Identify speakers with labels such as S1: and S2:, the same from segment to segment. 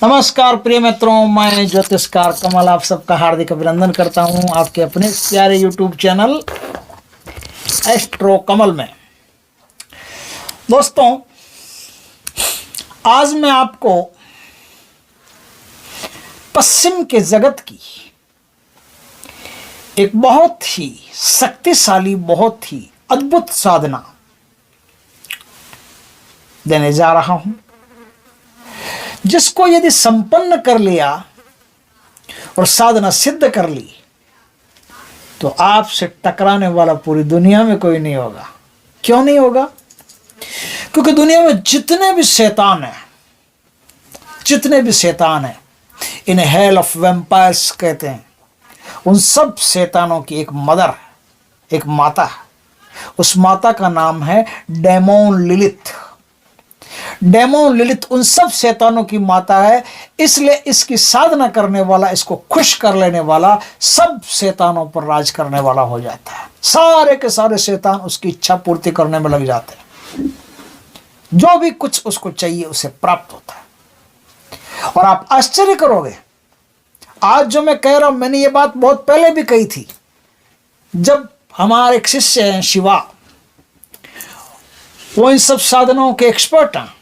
S1: नमस्कार प्रिय मित्रों, मैं ज्योतिषकार कमल आप सबका हार्दिक अभिनंदन करता हूं आपके अपने प्यारे यूट्यूब चैनल एस्ट्रो कमल में। दोस्तों, आज मैं आपको पश्चिम के जगत की एक बहुत ही शक्तिशाली, बहुत ही अद्भुत साधना देने जा रहा हूं, जिसको यदि संपन्न कर लिया और साधना सिद्ध कर ली तो आपसे टकराने वाला पूरी दुनिया में कोई नहीं होगा। क्यों नहीं होगा? क्योंकि दुनिया में जितने भी शैतान हैं, इन्हें हेल ऑफ वैम्पायर्स कहते हैं। उन सब शैतानों की एक मदर, एक माता है। उस माता का नाम है डेमोन लिलिथ। डेमोन लिलिथ उन सब शैतानों की माता है, इसलिए इसकी साधना करने वाला, इसको खुश कर लेने वाला सब शैतानों पर राज करने वाला हो जाता है। सारे के सारे शैतान उसकी इच्छा पूर्ति करने में लग जाते हैं। जो भी कुछ उसको चाहिए उसे प्राप्त होता है। और आप आश्चर्य करोगे, आज जो मैं कह रहा हूं, मैंने ये बात बहुत पहले भी कही थी। जब हमारे एक शिष्य हैं शिवा, वो इन सब साधनाओं के एक्सपर्ट हैं,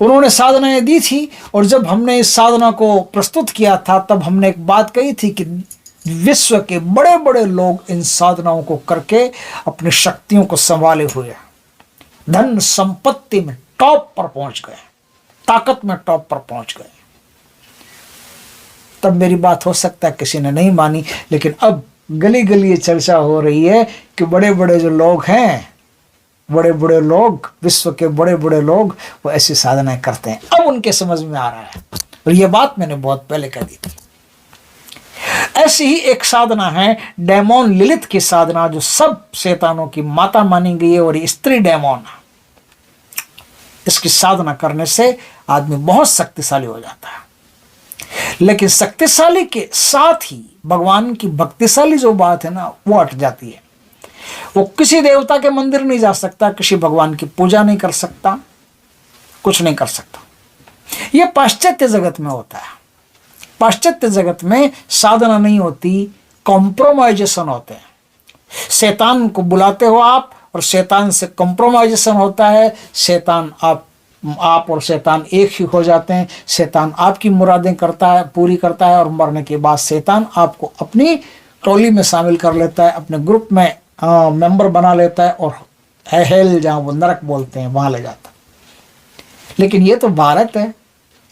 S1: उन्होंने साधनाएं दी थी। और जब हमने इस साधना को प्रस्तुत किया था, तब हमने एक बात कही थी कि विश्व के बड़े बड़े लोग इन साधनाओं को करके अपनी शक्तियों को संभाले हुए धन संपत्ति में टॉप पर पहुंच गए, ताकत में टॉप पर पहुंच गए। तब मेरी बात हो सकता है किसी ने नहीं मानी, लेकिन अब गली गली ये चर्चा हो रही है कि बड़े बड़े जो लोग हैं, बड़े बड़े लोग, विश्व के बड़े बड़े लोग, वो ऐसी साधनाएं करते हैं। अब उनके समझ में आ रहा है। और ये बात मैंने बहुत पहले कह दी थी। ऐसी ही एक साधना है डेमोन लिलिथ की साधना, जो सब शैतानों की माता मानी गई है और ये स्त्री डेमोन। इसकी साधना करने से आदमी बहुत शक्तिशाली हो जाता है। लेकिन शक्तिशाली के साथ ही भगवान की भक्तिशाली जो बात है ना, वो हट जाती है। वो किसी देवता के मंदिर नहीं जा सकता, किसी भगवान की पूजा नहीं कर सकता, कुछ नहीं कर सकता। यह पाश्चात्य जगत में होता है। पाश्चात्य जगत में साधना नहीं होती, कॉम्प्रोमाइजेशन होते हैं। शैतान को बुलाते हो आप और शैतान से कॉम्प्रोमाइजेशन होता है। शैतान आप और शैतान एक ही हो जाते हैं। शैतान आपकी मुरादें पूरी करता है और मरने के बाद शैतान आपको अपनी टोली में शामिल कर लेता है, अपने ग्रुप में मेंबर बना लेता है और हेल, जहाँ वो नरक बोलते हैं, वहाँ ले जाता है। लेकिन ये तो भारत है,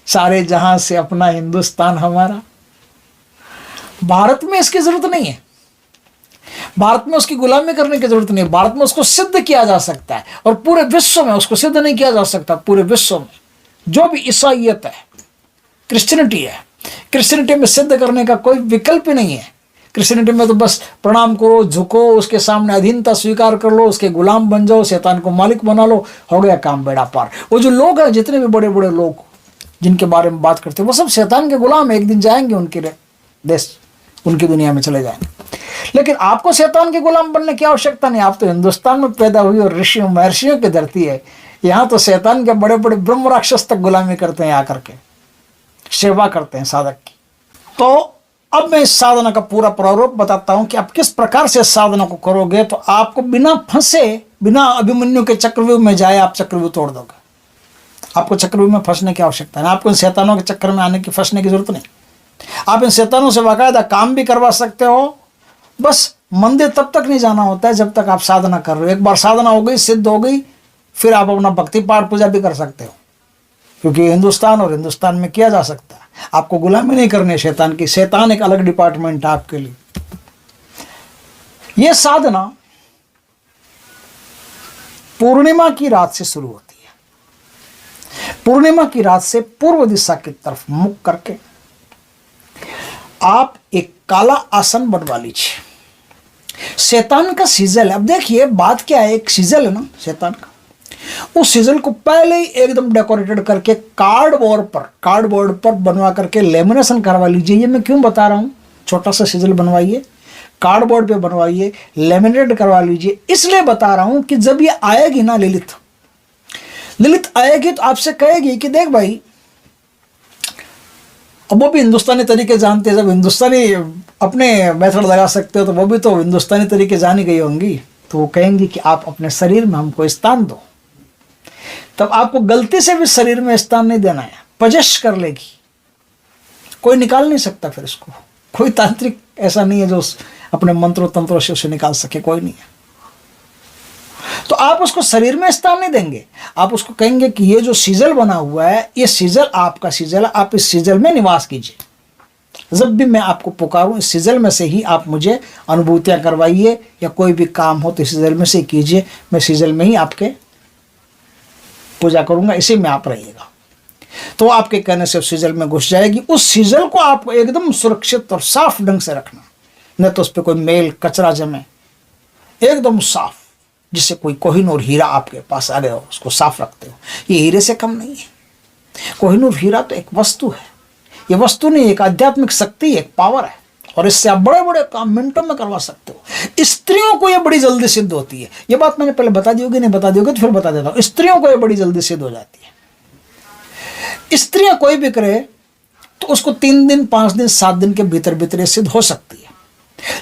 S1: सारे जहां से अपना हिंदुस्तान हमारा। भारत में इसकी जरूरत नहीं है। भारत में उसकी गुलामी करने की जरूरत नहीं है। भारत में उसको सिद्ध किया जा सकता है और पूरे विश्व में उसको सिद्ध नहीं किया जा सकता। पूरे विश्व में जो भी ईसाईयत है, क्रिश्चियनिटी है, क्रिश्चियनिटी में सिद्ध करने का कोई विकल्प ही नहीं है। क्रिश्चियनिटी में तो बस प्रणाम करो, झुको, उसके सामने अधीनता स्वीकार कर लो, उसके गुलाम बन जाओ, शैतान को मालिक बना लो, हो गया काम, बेड़ा पार। वो जो लोग हैं, जितने भी बड़े बड़े लोग जिनके बारे में बात करते हैं, वो सब शैतान के गुलाम है। एक दिन जाएंगे उनके देश, उनकी दुनिया में चले जाएंगे। लेकिन आपको शैतान के गुलाम बनने की आवश्यकता नहीं। आप तो हिंदुस्तान में पैदा हुई और ऋषियों महर्षियों की धरती है। यहाँ तो शैतान के बड़े बड़े ब्रह्म राक्षस तक गुलामी करते हैं, आकर के सेवा करते हैं साधक की। तो अब मैं इस साधना का पूरा प्रारूप बताता हूं कि आप किस प्रकार से साधना को करोगे तो आपको बिना फंसे, बिना अभिमन्यु के चक्रव्यूह में जाए आप चक्रव्यूह तोड़ दोगे। आपको चक्रव्यूह में फंसने की आवश्यकता नहीं। आपको इन शैतानों के चक्कर में आने की, फंसने की जरूरत नहीं। आप इन शैतानों से बाकायदा काम भी करवा सकते हो। बस मंदिर तब तक नहीं जाना होता है जब तक आप साधना कर रहे हो। एक बार साधना हो गई, सिद्ध हो गई, फिर आप अपना भक्ति पाठ पूजा भी कर सकते हो, क्योंकि हिंदुस्तान और हिंदुस्तान में किया जा सकता है। आपको गुलामी नहीं करनी है शैतान की। शैतान एक अलग डिपार्टमेंट है आपके लिए। यह साधना पूर्णिमा की रात से शुरू होती है। पूर्णिमा की रात से पूर्व दिशा की तरफ मुख करके आप एक काला आसन बनवा लीजिए। शैतान का सीजल है। अब देखिए बात क्या है, एक सीजल है ना शैतान का, उस सीजल को पहले ही एकदम डेकोरेटेड करके कार्डबोर्ड पर बनवा करके लेमिनेशन करवा लीजिए। ये मैं क्यों बता रहा हूं, छोटा सा सीजल बनवाइए, कार्डबोर्ड पे बनवाइए, लेमिनेट करवा लीजिए। इसलिए बता रहा हूं कि जब ये आएगी ना लिलिथ आएगी तो आपसे कहेगी कि देख भाई, अब वो भी हिंदुस्तानी तरीके जानते हैं, जब हिंदुस्तानी अपने मेथड लगा सकते हो तो वो भी तो हिंदुस्तानी तरीके जान ही गई होंगी। तो वो कहेंगी कि आप अपने शरीर में हमको स्थान दो। तब आपको गलती से भी शरीर में स्थान नहीं देना है, पजश कर लेगी, कोई निकाल नहीं सकता फिर इसको। कोई तांत्रिक ऐसा नहीं है जो अपने मंत्रों तंत्रों से उसे निकाल सके, कोई नहीं है। तो आप उसको शरीर में स्थान नहीं देंगे, आप उसको कहेंगे कि ये जो सीजल बना हुआ है, ये सीजल आपका सीजल है, आप इस सीजल में निवास कीजिए। जब भी मैं आपको पुकारूं, इस सीजल में से ही आप मुझे अनुभूतियां करवाइए, या कोई भी काम हो तो इस सीजल में से कीजिए। मैं सीजल में ही आपके पूजा करूंगा, इसी में आप रहिएगा। तो आपके कहने से उस सीजल में घुस जाएगी। उस सीजल को आपको एकदम सुरक्षित और साफ ढंग से रखना, न तो उस पर कोई मेल कचरा जमे, एकदम साफ, जिससे कोई कोहिनूर हीरा आपके पास आ गया हो उसको साफ रखते हो। ये हीरे से कम नहीं है। कोहिनूर हीरा तो एक वस्तु है, ये वस्तु नहीं, एक आध्यात्मिक शक्ति, एक पावर है, और इससे आप बड़े बड़े काम मिनटों में करवा सकते हो। स्त्रियों को ये बड़ी जल्दी सिद्ध होती है। ये बात मैंने पहले बता दी होगी, नहीं बता दी होगी तो फिर बता देता हूँ। स्त्रियों को ये बड़ी जल्दी सिद्ध हो जाती है। स्त्रियां कोई भी करे तो उसको 3 दिन 5 दिन 7 दिन के भीतर भीतर सिद्ध हो सकती है।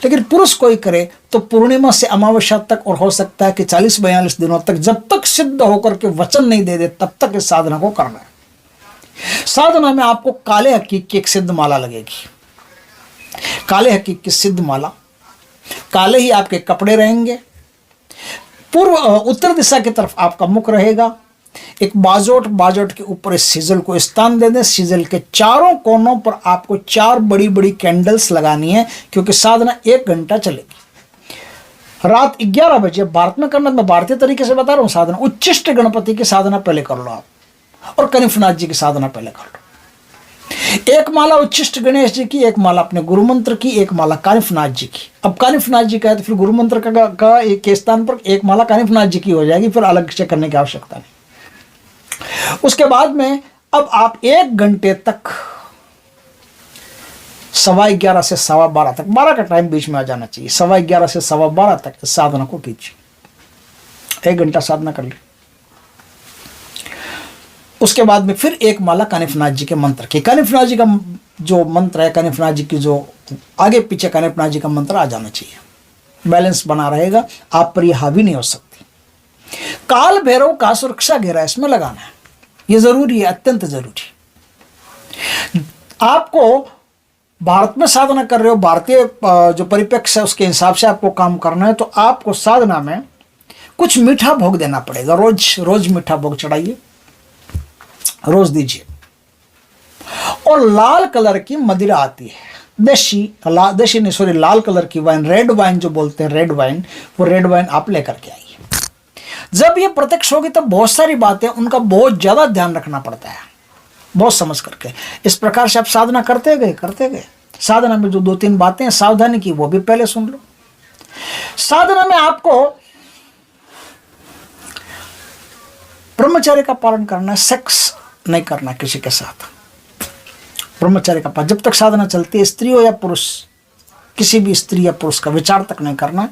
S1: लेकिन पुरुष कोई करे तो पूर्णिमा से अमावस्या तक, और हो सकता है कि 40-42 दिनों तक, जब तक सिद्ध होकर के वचन नहीं दे दे तब तक इस साधना को करना है। साधना में आपको काले हकीक की एक सिद्ध माला लगेगी। काले हकीक की सिद्ध माला, काले ही आपके कपड़े रहेंगे, उत्तर दिशा की तरफ आपका मुख रहेगा। एक बाजोट के ऊपर इस सीजल को स्थान दे दें। सीजल के चारों कोनों पर आपको 4 बड़ी बड़ी कैंडल्स लगानी है, क्योंकि साधना 1 घंटा चलेगी। रात 11 बजे भारत में करना, मैं भारतीय तरीके से बता रहा हूँ साधना। उच्चिष्ट गणपति की साधना पहले कर लो आप, और कनिफनाथ जी की साधना पहले कर लो। एक माला उच्चिष्ट गणेश जी की, एक माला अपने गुरु मंत्र की, एक माला कानिफनाथ जी की। अब कानिफनाथ जी का है तो फिर गुरु मंत्र का एक के स्थान पर एक माला कानिफनाथ जी की हो जाएगी, फिर अलग से करने की आवश्यकता नहीं। उसके बाद में अब आप 1 घंटे तक 11:15 से 12:15 तक, 12 का टाइम बीच में आ जाना चाहिए, 11:15 से 12:15 तक इस साधना को कीजिए। 1 घंटा साधना कर ली। उसके बाद में फिर एक माला कानिफनाथ जी के मंत्र की। कानिफनाथ जी का जो मंत्र है, कानिफनाथ जी की जो आगे पीछे कानिफनाथ जी का मंत्र आ जाना चाहिए, बैलेंस बना रहेगा, आप पर यह हावी नहीं हो सकती। काल भैरव का सुरक्षा घेरा इसमें लगाना है, ये जरूरी है, अत्यंत जरूरी। आपको भारत में साधना कर रहे हो, भारतीय जो परिप्रेक्ष्य है उसके हिसाब से आपको काम करना है, तो आपको साधना में कुछ मीठा भोग देना पड़ेगा। रोज मीठा भोग चढ़ाइए, रोज दीजिए। और लाल कलर की मदिरा आती है, लाल कलर की वाइन, रेड वाइन जो बोलते हैं, रेड वाइन, वो रेड वाइन आप लेकर के आइए। जब ये प्रत्यक्ष होगी तब बहुत सारी बातें, उनका बहुत ज्यादा ध्यान रखना पड़ता है, बहुत समझ करके। इस प्रकार से आप साधना करते गए। साधना में जो 2-3 बातें हैं सावधानी की, वो भी पहले सुन लो। साधना में आपको ब्रह्मचर्य का पालन करना है, सेक्स नहीं करना किसी के साथ। ब्रह्मचर्य का पालन जब तक साधना चलती है, स्त्री हो या पुरुष, किसी भी स्त्री या पुरुष का विचार तक नहीं करना।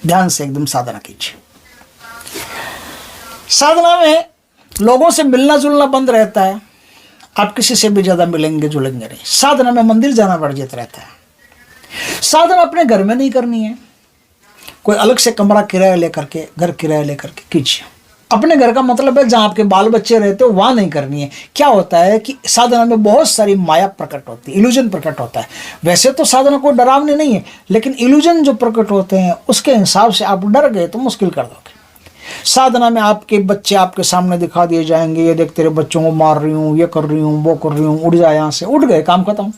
S1: ध्यान से एकदम साधना कीजिए। साधना में लोगों से मिलना जुलना बंद रहता है, आप किसी से भी ज्यादा मिलेंगे जुलेंगे नहीं। साधना में मंदिर जाना वर्जित रहता है। साधना अपने घर में नहीं करनी है, कोई अलग से कमरा किराया लेकर के, घर किराया लेकर के कीजिए। अपने घर का मतलब है जहाँ आपके बाल बच्चे रहते हो, वहाँ नहीं करनी है। क्या होता है कि साधना में बहुत सारी माया प्रकट होती है, इल्यूजन प्रकट होता है। वैसे तो साधना को डरावनी नहीं है, लेकिन इल्यूजन जो प्रकट होते हैं उसके हिसाब से आप डर गए तो मुश्किल कर दोगे। साधना में आपके बच्चे आपके सामने दिखा दिए जाएंगे, ये देख तेरे बच्चों को मार रही हूँ, ये कर रही हूँ, वो कर रही हूँ, उड़ जाए यहाँ से, उड़ गए, काम खत्म।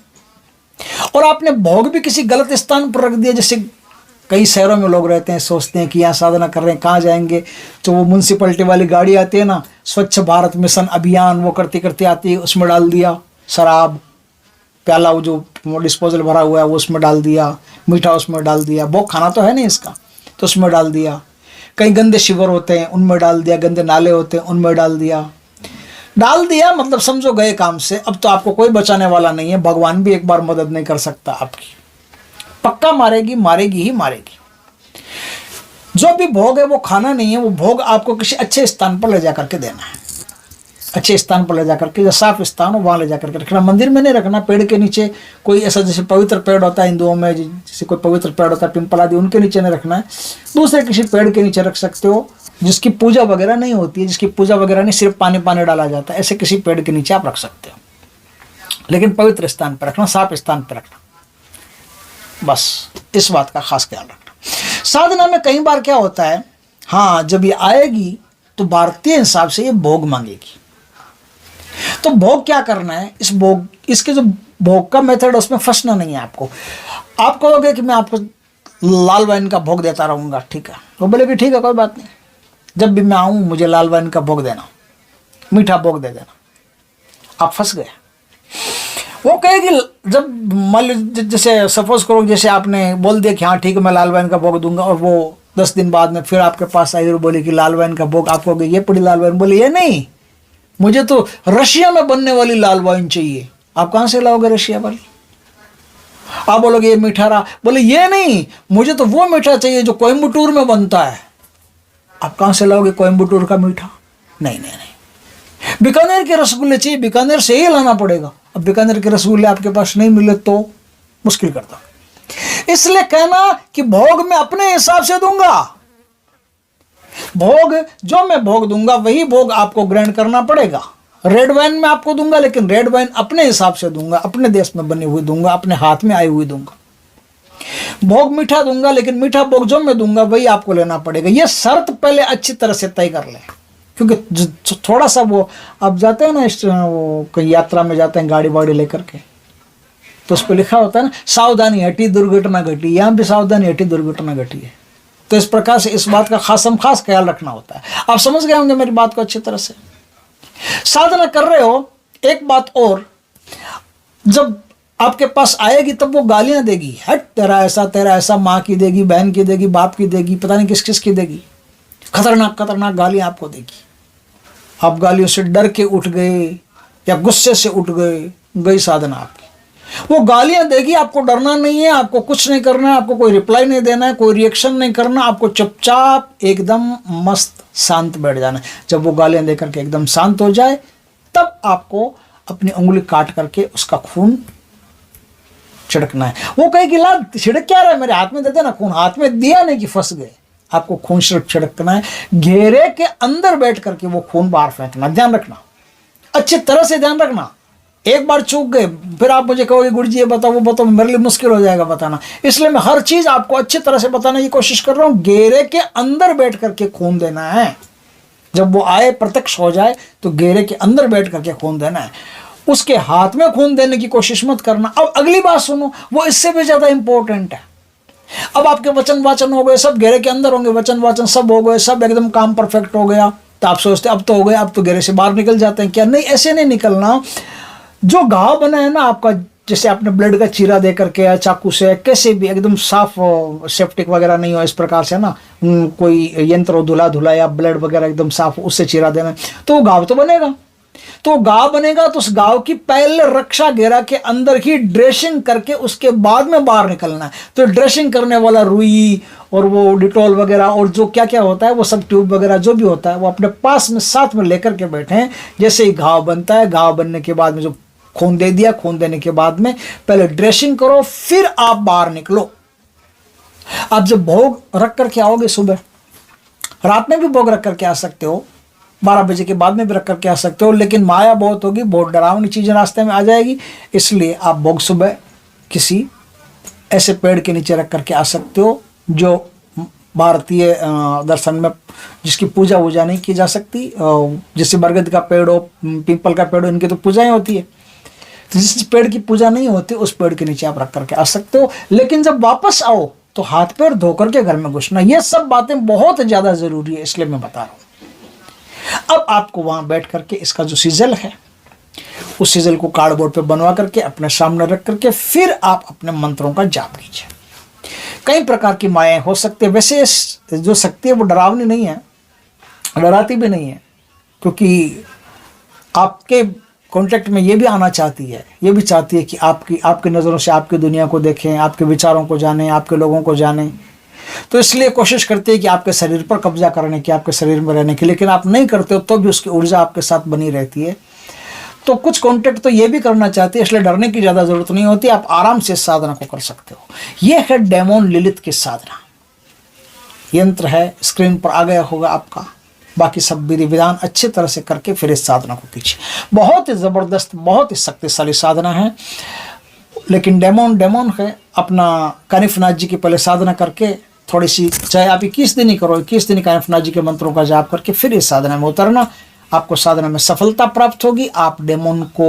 S1: और आपने भोग भी किसी गलत स्थान पर रख दिया। जैसे कई शहरों में लोग रहते हैं, सोचते हैं कि यहाँ साधना कर रहे हैं, कहाँ जाएंगे, तो वो म्यूनसिपलिटी वाली गाड़ी आती है ना, स्वच्छ भारत मिशन अभियान, वो करते करते आती है, उसमें डाल दिया शराब, प्याला वो जो डिस्पोजल भरा हुआ है वो उसमें डाल दिया, मीठा उसमें डाल दिया, वो खाना तो है नहीं इसका, तो उसमें डाल दिया। कई गंदे शिवर होते हैं उनमें डाल दिया, गंदे नाले होते हैं उनमें डाल दिया, मतलब समझो गए काम से। अब तो आपको कोई बचाने वाला नहीं है, भगवान भी एक बार मदद नहीं कर सकता आपकी, पक्का मारेगी ही मारेगी। जो भी भोग है वो खाना नहीं है, वो भोग आपको किसी अच्छे स्थान पर ले जा करके देना है। अच्छे स्थान पर ले जाकर के, जो साफ स्थान हो वहाँ ले जाकर के रखना। मंदिर में नहीं रखना, पेड़ के नीचे। कोई ऐसा जैसे पवित्र पेड़ होता है हिंदुओं में, जैसे कोई पवित्र पेड़ होता है पिंपल आदि, उनके नीचे नहीं रखना है। दूसरे किसी पेड़ के नीचे रख सकते हो जिसकी पूजा वगैरह नहीं होती है, जिसकी पूजा वगैरह नहीं, सिर्फ पानी पानी डाला जाता है, ऐसे किसी पेड़ के नीचे आप रख सकते हो। लेकिन पवित्र स्थान पर रखना, साफ स्थान पर रखना, बस इस बात का खास ख्याल रखना। साधना में कई बार क्या होता है, हाँ जब ये आएगी तो भारतीय हिसाब से ये भोग मांगेगी। तो भोग क्या करना है, इस भोग, इसके जो भोग का मेथड, उसमें फंसना नहीं है आपको। आप कहोगे कि मैं आपको लाल वाइन का भोग देता रहूँगा, ठीक है, वो बोले कि ठीक है कोई बात नहीं, जब भी मैं आऊँ मुझे लाल वाइन का भोग देना, मीठा भोग दे देना। आप फंस गए। वो कहेगी जब मान लीजिए, जैसे सपोज करो, जैसे आपने बोल दिया कि हाँ ठीक है मैं लाल वाइन का भोग दूंगा, और वो 10 दिन बाद में फिर आपके पास आई और बोले कि लाल वाइन का भोग, आप कहोगे ये पड़ी लाल वाइन, बोले ये नहीं, मुझे तो रशिया में बनने वाली लाल वाइन चाहिए। आप कहाँ से लाओगे रशिया वाली? आप बोलोगे ये मीठा रहा, बोले ये नहीं, मुझे तो वो मीठा चाहिए जो कोयम्बटूर में बनता है। आप कहाँ से लाओगे कोयम्बटूर का मीठा? नहीं नहीं नहीं, बीकानेर के रसगुल्ले चाहिए, बीकानेर से ही लाना पड़ेगा। अब बीकानेर के रसगुल्ले आपके पास नहीं मिले तो मुश्किल करता। इसलिए कहना कि भोग मैं अपने हिसाब से दूंगा, भोग जो मैं भोग दूंगा वही भोग आपको ग्रहण करना पड़ेगा। रेड वाइन मैं आपको दूंगा, लेकिन रेड वाइन अपने हिसाब से दूंगा, अपने देश में बनी हुई दूंगा, अपने हाथ में आई हुई दूंगा। भोग मीठा दूंगा, लेकिन मीठा भोग जो मैं दूंगा वही आपको लेना पड़ेगा। यह शर्त पहले अच्छी तरह से तय कर लें, क्योंकि थोड़ा सा वो आप जाते हैं ना, वो कहीं यात्रा में जाते हैं गाड़ी वाड़ी लेकर के, तो उस पर लिखा होता है ना, सावधानी हटी दुर्घटना घटी। यहाँ भी सावधानी हटी दुर्घटना घटी है। तो इस प्रकार से इस बात का खास ख्याल रखना होता है। आप समझ गए होंगे मेरी बात को अच्छी तरह से। साधना कर रहे हो, एक बात और, जब आपके पास आएगी तब वो गालियां देगी, हट तेरा ऐसा, माँ की देगी, बहन की देगी, बाप की देगी, पता नहीं किस किस की देगी, खतरनाक खतरनाक गालियां आपको देगी। आप गालियों से डर के उठ गए या गुस्से से उठ गए, गई साधना आपकी। वो गालियां देगी, आपको डरना नहीं है, आपको कुछ नहीं करना है, आपको कोई रिप्लाई नहीं देना है, कोई रिएक्शन नहीं करना, आपको चुपचाप एकदम मस्त शांत बैठ जाना है। जब वो गालियां देकर के एकदम शांत हो जाए तब आपको अपनी उंगली काट करके उसका खून छिड़कना है। वो कहेगी ला छिड़क क्या रहा है, मेरे हाथ में दे देना खून। हाथ में दिया नहीं कि फंस गए, आपको खून सिर्फ छिड़कना है। घेरे के अंदर बैठ करके वो खून बाहर फेंकना, ध्यान रखना, अच्छी तरह से ध्यान रखना। एक बार चूक गए फिर आप मुझे कहोगे गुरु जी ये बताओ वो बताओ, मेरे लिए मुश्किल हो जाएगा बताना। इसलिए मैं हर चीज आपको अच्छी तरह से बताने की कोशिश कर रहा हूं। घेरे के अंदर बैठ करके खून देना है। जब वो आए प्रत्यक्ष हो जाए तो घेरे के अंदर बैठ करके खून देना है। उसके हाथ में खून देने की कोशिश मत करना। अब अगली बात सुनो, वो इससे भी ज्यादा इंपॉर्टेंट है। अब आपके वचन वाचन हो गए, सब घेरे के अंदर होंगे, वचन वाचन सब हो गए, सब एकदम काम परफेक्ट हो गया, तो आप सोचते अब तो हो गए, अब तो घेरे से बाहर निकल जाते हैं क्या? नहीं, ऐसे नहीं निकलना। जो घाव बना है ना आपका, जैसे आपने ब्लड का चीरा दे करके या चाकू से कैसे भी एकदम साफ, सेप्टिक वगैरह नहीं हो इस प्रकार से ना, कोई यंत्र धुला या ब्लड वगैरह एकदम साफ, उससे चीरा देना, तो वो घाव तो बनेगा। तो घाव बनेगा तो उस घाव की पहले रक्षा घेरा के अंदर ही ड्रेसिंग करके उसके बाद में बाहर निकलना है। तो ड्रेसिंग करने वाला रुई और वो डिटॉल वगैरह और जो क्या क्या होता है वो सब ट्यूब वगैरह जो भी होता है वो अपने पास में साथ में लेकर के बैठे हैं। जैसे ही घाव बनता है, घाव बनने के बाद में जो खून दे दिया, खून देने के बाद में पहले ड्रेसिंग करो, फिर आप बाहर निकलो। आप जब भोग रख करके आओगे, सुबह रात में भी भोग रख करके आ सकते हो, 12 बजे के बाद में भी रख करके आ सकते हो, लेकिन माया बहुत होगी, बहुत डरावनी चीज़ें रास्ते में आ जाएगी। इसलिए आप भोग सुबह किसी ऐसे पेड़ के नीचे रख करके आ सकते हो जो भारतीय दर्शन में जिसकी पूजा वूजा नहीं की जा सकती। जैसे बरगद का पेड़ हो, पीपल का पेड़ हो, इनकी तो पूजाएं होती है। तो जिस पेड़ की पूजा नहीं होती उस पेड़ के नीचे आप रख करके आ सकते हो। लेकिन जब वापस आओ तो हाथ पैर धो करके घर में घुसना। ये सब बातें बहुत ज़्यादा ज़रूरी है, इसलिए मैं बता रहा हूँ। अब आपको वहाँ बैठ करके इसका जो सिजल है उस सिजल को कार्डबोर्ड पे बनवा करके अपने सामने रख करके फिर आप अपने मंत्रों का जाप कीजिए। कई प्रकार की मायाएं हो सकती है। वैसे जो शक्ति है वो डरावनी नहीं है, डराती भी नहीं है, क्योंकि आपके कांटेक्ट में ये भी आना चाहती है, ये भी चाहती है कि आपकी नज़रों से आपकी दुनिया को देखें, आपके विचारों को जानें, आपके लोगों को जानें। तो इसलिए कोशिश करते हैं कि आपके शरीर पर कब्जा करने की, आपके शरीर में रहने की, लेकिन आप नहीं करते हो तो भी उसकी ऊर्जा आपके साथ बनी रहती है। तो कुछ कॉन्टेक्ट तो ये भी करना चाहते हैं, इसलिए डरने की ज़्यादा जरूरत नहीं होती, आप आराम से इस साधना को कर सकते हो। ये है डेमोन लिलित की साधना। यंत्र है, स्क्रीन पर आ गया होगा आपका, बाकी सब विधि विधान अच्छी तरह से करके फिर इस साधना को कीजिए। बहुत ही ज़बरदस्त, बहुत ही शक्तिशाली साधना है। लेकिन डेमोन है, अपना कानिफनाथ जी की पहले साधना करके थोड़ी सी, चाहे आप 21 दिन ही करो, 21 दिन कानिफनाथ जी के मंत्रों का जाप करके फिर इस साधना में उतरना, आपको साधना में सफलता प्राप्त होगी। आप डेमोन को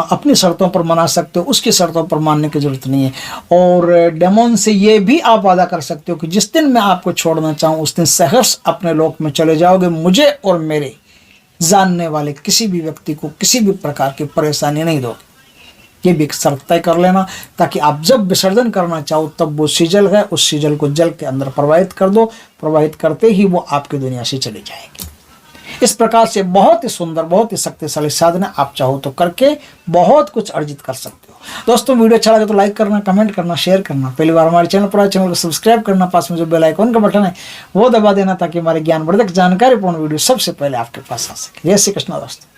S1: अपनी शर्तों पर मना सकते हो, उसकी शर्तों पर मानने की जरूरत नहीं है। और डेमोन से ये भी आप वादा कर सकते हो कि जिस दिन मैं आपको छोड़ना चाहूँ उस दिन सहर्ष अपने लोक में चले जाओगे, मुझे और मेरे जानने वाले किसी भी व्यक्ति को किसी भी प्रकार की परेशानी नहीं दोगे। ये भी एक शर्त तय कर लेना, ताकि आप जब विसर्जन करना चाहो तब वो सीजल है, उस सीजल को जल के अंदर प्रवाहित कर दो, प्रवाहित करते ही वो आपकी दुनिया से चली जाएगी। इस प्रकार से बहुत ही सुंदर, बहुत ही शक्तिशाली साधना आप चाहो तो करके बहुत कुछ अर्जित कर सकते हो। दोस्तों, वीडियो अच्छा लगे तो लाइक करना, कमेंट करना, शेयर करना। पहली बार हमारे चैनल पर आए, चैनल को सब्सक्राइब करना, पास में जो बेल आइकन का बटन है वो दबा देना, ताकि हमारे ज्ञानवर्धक जानकारीपूर्ण वीडियो सबसे पहले आपके पास आ सके। जय श्री कृष्ण दोस्तों।